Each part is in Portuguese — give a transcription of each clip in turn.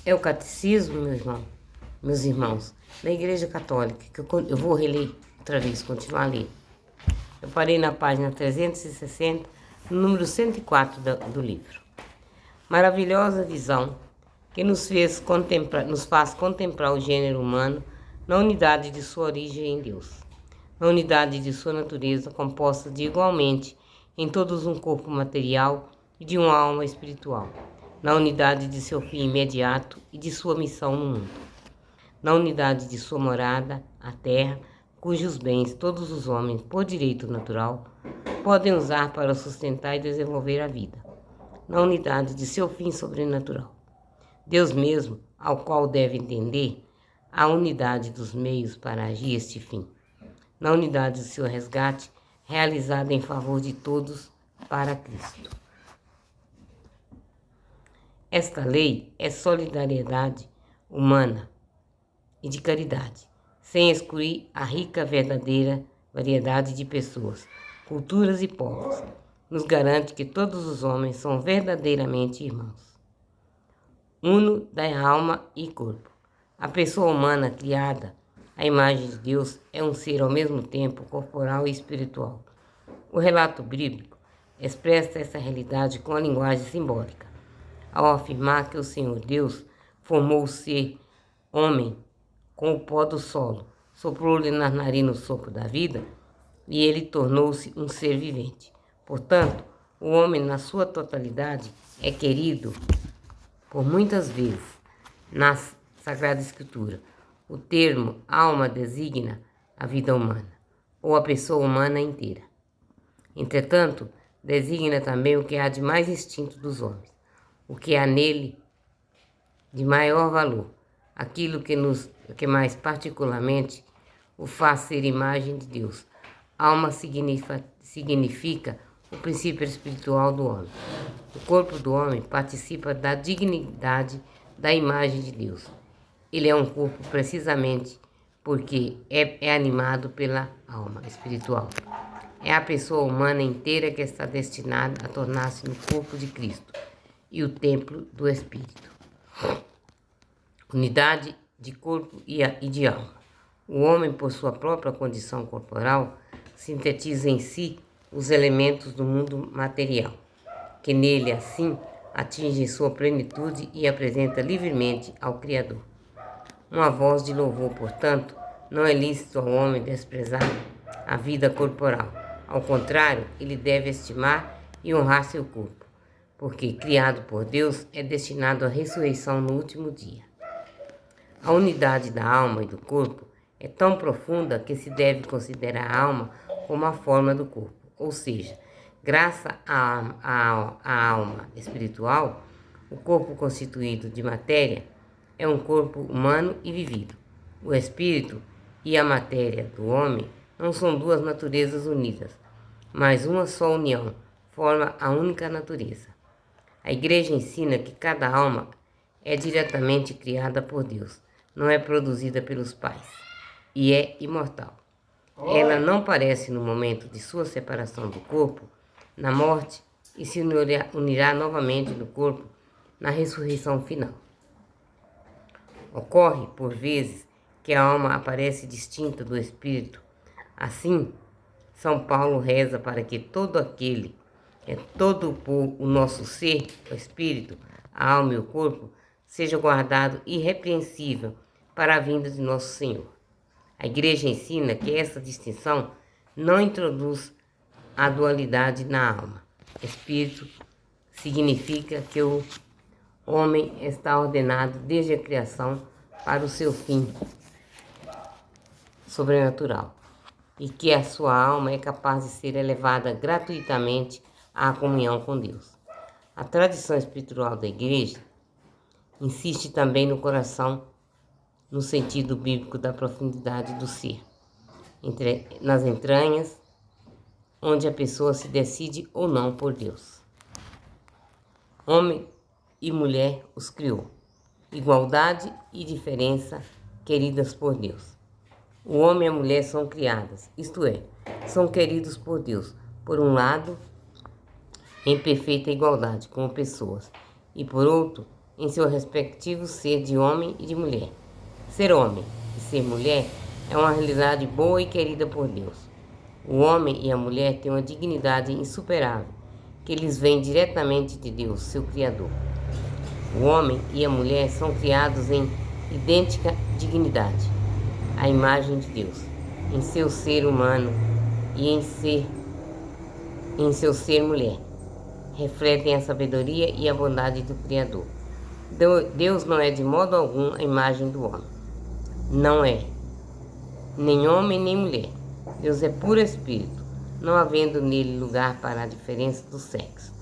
É o catecismo, meus irmãos, da Igreja Católica, que eu vou reler outra vez, continuar a ler. Eu parei na página 360, no número 104 do livro. Maravilhosa visão que nos faz contemplar o gênero humano na unidade de sua origem em Deus, na unidade de sua natureza, composta de igualmente em todos um corpo material e de uma alma espiritual, na unidade de seu fim imediato e de sua missão no mundo, na unidade de sua morada, a terra, cujos bens todos os homens, por direito natural, podem usar para sustentar e desenvolver a vida, na unidade de seu fim sobrenatural. Deus mesmo, ao qual deve entender a unidade dos meios para agir este fim, na unidade do seu resgate, realizado em favor de todos para Cristo. Esta lei é solidariedade humana e de caridade, sem excluir a rica, verdadeira variedade de pessoas, culturas e povos. Nos garante que todos os homens são verdadeiramente irmãos, uno da alma e corpo. A pessoa humana criada à imagem de Deus é um ser ao mesmo tempo corporal e espiritual. O relato bíblico expressa essa realidade com a linguagem simbólica, ao afirmar que o Senhor Deus formou o ser homem com o pó do solo, soprou-lhe nas narinas o sopro da vida e ele tornou-se um ser vivente. Portanto, o homem na sua totalidade é querido por muitas vezes na Sagrada Escritura. O termo alma designa a vida humana, ou a pessoa humana inteira. Entretanto, designa também o que há de mais distinto dos homens, o que há nele de maior valor, aquilo que mais particularmente o faz ser imagem de Deus. Alma significa o princípio espiritual do homem. O corpo do homem participa da dignidade da imagem de Deus. Ele é um corpo precisamente porque é animado pela alma espiritual. É a pessoa humana inteira que está destinada a tornar-se no corpo de Cristo e o templo do Espírito. Unidade de corpo e de alma. O homem, por sua própria condição corporal, sintetiza em si os elementos do mundo material, que nele, assim, atingem sua plenitude e apresenta livremente ao Criador. Uma voz de louvor, portanto, não é lícito ao homem desprezar a vida corporal. Ao contrário, ele deve estimar e honrar seu corpo, porque, criado por Deus, é destinado à ressurreição no último dia. A unidade da alma e do corpo é tão profunda que se deve considerar a alma como a forma do corpo, ou seja, graças à alma espiritual, o corpo constituído de matéria é um corpo humano e vivido. O espírito e a matéria do homem não são duas naturezas unidas, mas uma só união forma a única natureza. A Igreja ensina que cada alma é diretamente criada por Deus, não é produzida pelos pais, e é imortal. Ela não parece no momento de sua separação do corpo, na morte, e se unirá novamente no corpo na ressurreição final. Ocorre, por vezes, que a alma aparece distinta do espírito. Assim, São Paulo reza para que todo o nosso ser, o espírito, a alma e o corpo, seja guardado irrepreensível para a vinda de nosso Senhor. A Igreja ensina que essa distinção não introduz a dualidade na alma. Espírito significa que o homem está ordenado desde a criação para o seu fim sobrenatural e que a sua alma é capaz de ser elevada gratuitamente à comunhão com Deus. A tradição espiritual da Igreja insiste também no coração, no sentido bíblico da profundidade do ser, nas entranhas, onde a pessoa se decide ou não por Deus. Homem e mulher os criou, igualdade e diferença queridas por Deus. O homem e a mulher são criadas, isto é, são queridos por Deus, por um lado, em perfeita igualdade como pessoas, e por outro, em seu respectivo ser de homem e de mulher. Ser homem e ser mulher é uma realidade boa e querida por Deus. O homem e a mulher têm uma dignidade insuperável, que lhes vem diretamente de Deus, seu Criador. O homem e a mulher são criados em idêntica dignidade, à imagem de Deus, em seu ser humano e em seu ser mulher. Refletem a sabedoria e a bondade do Criador. Deus não é de modo algum a imagem do homem. Não é nem homem nem mulher. Deus é puro espírito, não havendo nele lugar para a diferença do sexo.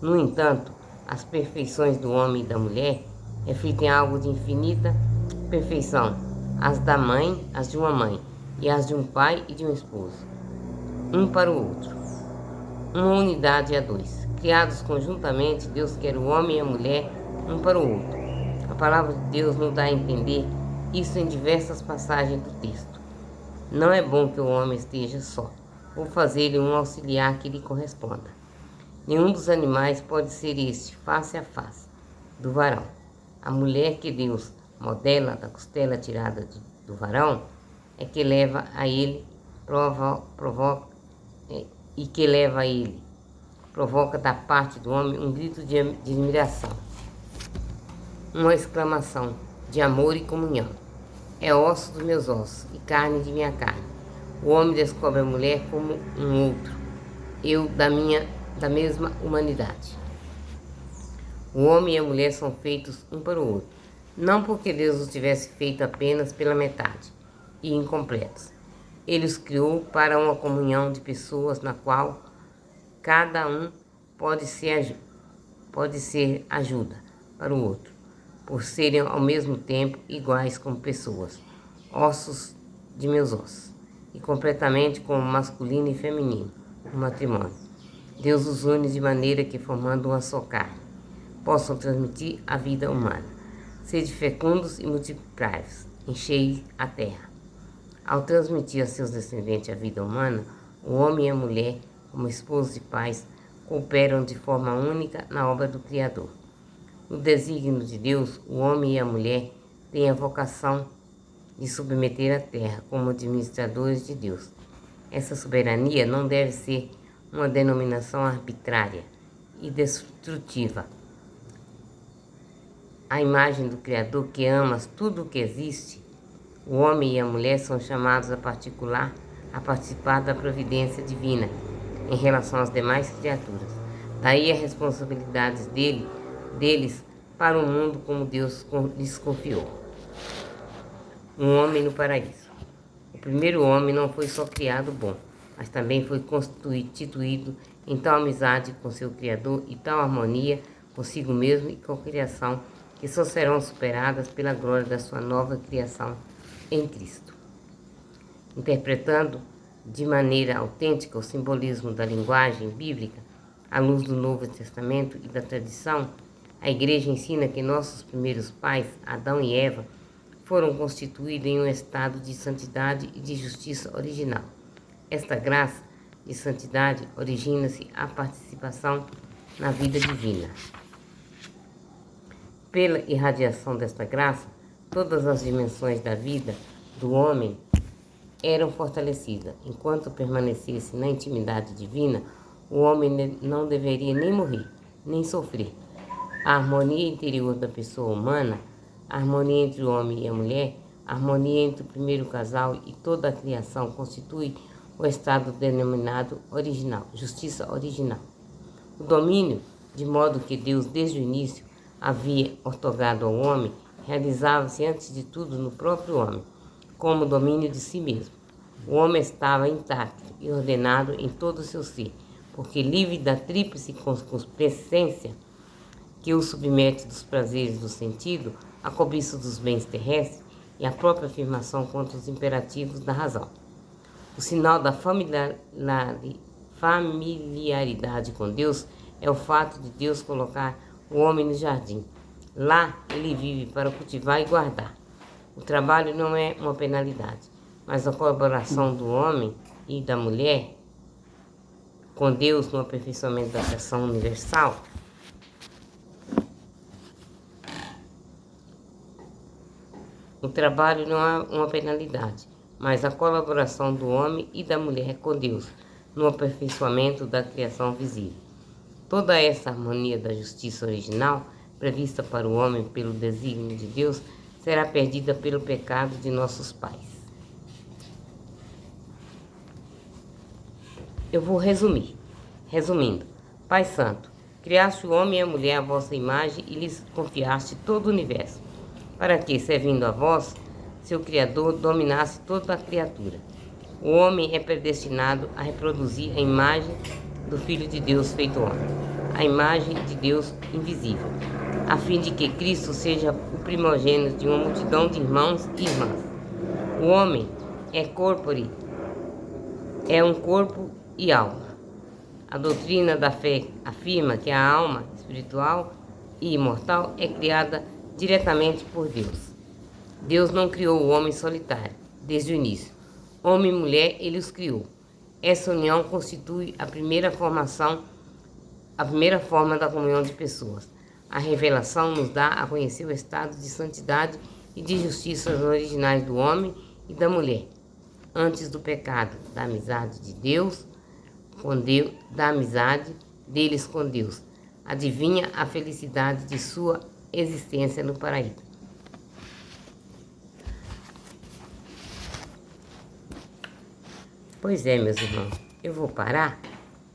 No entanto, as perfeições do homem e da mulher refletem algo de infinita perfeição, as da mãe, as de uma mãe, e as de um pai e de um esposo, um para o outro. Uma unidade a dois. Criados conjuntamente, Deus quer o homem e a mulher um para o outro. A palavra de Deus nos dá a entender isso em diversas passagens do texto. Não é bom que o homem esteja só. Vou fazer-lhe um auxiliar que lhe corresponda. Nenhum dos animais pode ser este, face a face, do varão. A mulher que Deus modela da costela tirada do varão é que leva a ele, provoca da parte do homem um grito de admiração, uma exclamação de amor e comunhão. É osso dos meus ossos e carne de minha carne. O homem descobre a mulher como um outro, eu da mesma humanidade. O homem e a mulher são feitos um para o outro, não porque Deus os tivesse feito apenas pela metade e incompletos. Ele os criou para uma comunhão de pessoas na qual cada um pode ser ajuda para o outro, por serem ao mesmo tempo iguais como pessoas, ossos de meus ossos, e completamente como masculino e feminino, no matrimônio. Deus os une de maneira que, formando uma só carne, possam transmitir a vida humana. Sede fecundos e multiplicai-vos, enchei a terra. Ao transmitir a seus descendentes a vida humana, o homem e a mulher, como esposos e pais, cooperam de forma única na obra do Criador. No desígnio de Deus, o homem e a mulher têm a vocação de submeter a terra como administradores de Deus. Essa soberania não deve ser uma denominação arbitrária e destrutiva. A imagem do Criador que ama tudo o que existe, o homem e a mulher são chamados a participar da providência divina em relação às demais criaturas. Daí a responsabilidade deles para o mundo como Deus lhes confiou. Um homem no paraíso. O primeiro homem não foi só criado bom, mas também foi constituído em tal amizade com seu Criador e tal harmonia consigo mesmo e com a criação, que só serão superadas pela glória da sua nova criação em Cristo. Interpretando de maneira autêntica o simbolismo da linguagem bíblica, à luz do Novo Testamento e da tradição, a Igreja ensina que nossos primeiros pais, Adão e Eva, foram constituídos em um estado de santidade e de justiça original. Esta graça de santidade origina-se à participação na vida divina. Pela irradiação desta graça, todas as dimensões da vida do homem eram fortalecidas. Enquanto permanecesse na intimidade divina, o homem não deveria nem morrer, nem sofrer. A harmonia interior da pessoa humana, a harmonia entre o homem e a mulher, a harmonia entre o primeiro casal e toda a criação constitui o estado denominado original, justiça original. O domínio, de modo que Deus desde o início havia outorgado ao homem, realizava-se antes de tudo no próprio homem, como domínio de si mesmo. O homem estava intacto e ordenado em todo o seu ser, porque livre da tríplice concupiscência que o submete dos prazeres do sentido, a cobiça dos bens terrestres e a própria afirmação contra os imperativos da razão. O sinal da familiaridade com Deus é o fato de Deus colocar o homem no jardim. Lá ele vive para cultivar e guardar. O trabalho não é uma penalidade, mas a colaboração do homem e da mulher com Deus no aperfeiçoamento da criação universal O trabalho não é uma penalidade, mas a colaboração do homem e da mulher com Deus no aperfeiçoamento da criação visível. Toda essa harmonia da justiça original, prevista para o homem pelo desígnio de Deus, será perdida pelo pecado de nossos pais. Eu vou resumir. Resumindo, Pai Santo, criaste o homem e a mulher à vossa imagem e lhes confiaste todo o universo, para que, servindo a vós, seu Criador, dominasse toda a criatura. O homem é predestinado a reproduzir a imagem do Filho de Deus feito homem, a imagem de Deus invisível, a fim de que Cristo seja o primogênito de uma multidão de irmãos e irmãs. O homem é um corpo e alma. A doutrina da fé afirma que a alma espiritual e imortal é criada diretamente por Deus. Deus não criou o homem solitário, desde o início. Homem e mulher, ele os criou. Essa união constitui a primeira forma da comunhão de pessoas. A revelação nos dá a conhecer o estado de santidade e de justiça originais do homem e da mulher, antes do pecado, da amizade de Deus com Deus, da amizade deles com Deus. Adivinha a felicidade de sua existência no paraíso. Pois é, meus irmãos, eu vou parar,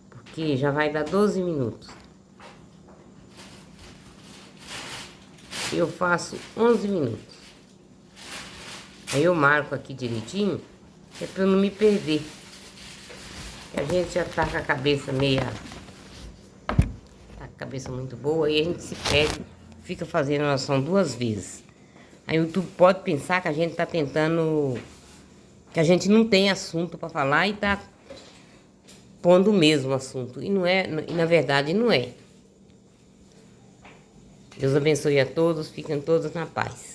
porque já vai dar 12 minutos. Eu faço 11 minutos. Aí eu marco aqui direitinho, é para eu não me perder. A gente já tá com a cabeça tá com a cabeça muito boa, e a gente se perde, fica fazendo oração 2 vezes. Aí o YouTube pode pensar que a gente tá tentando, que a gente não tem assunto para falar e tá pondo o mesmo assunto. E não é, e na verdade não é. Deus abençoe a todos, fiquem todos na paz.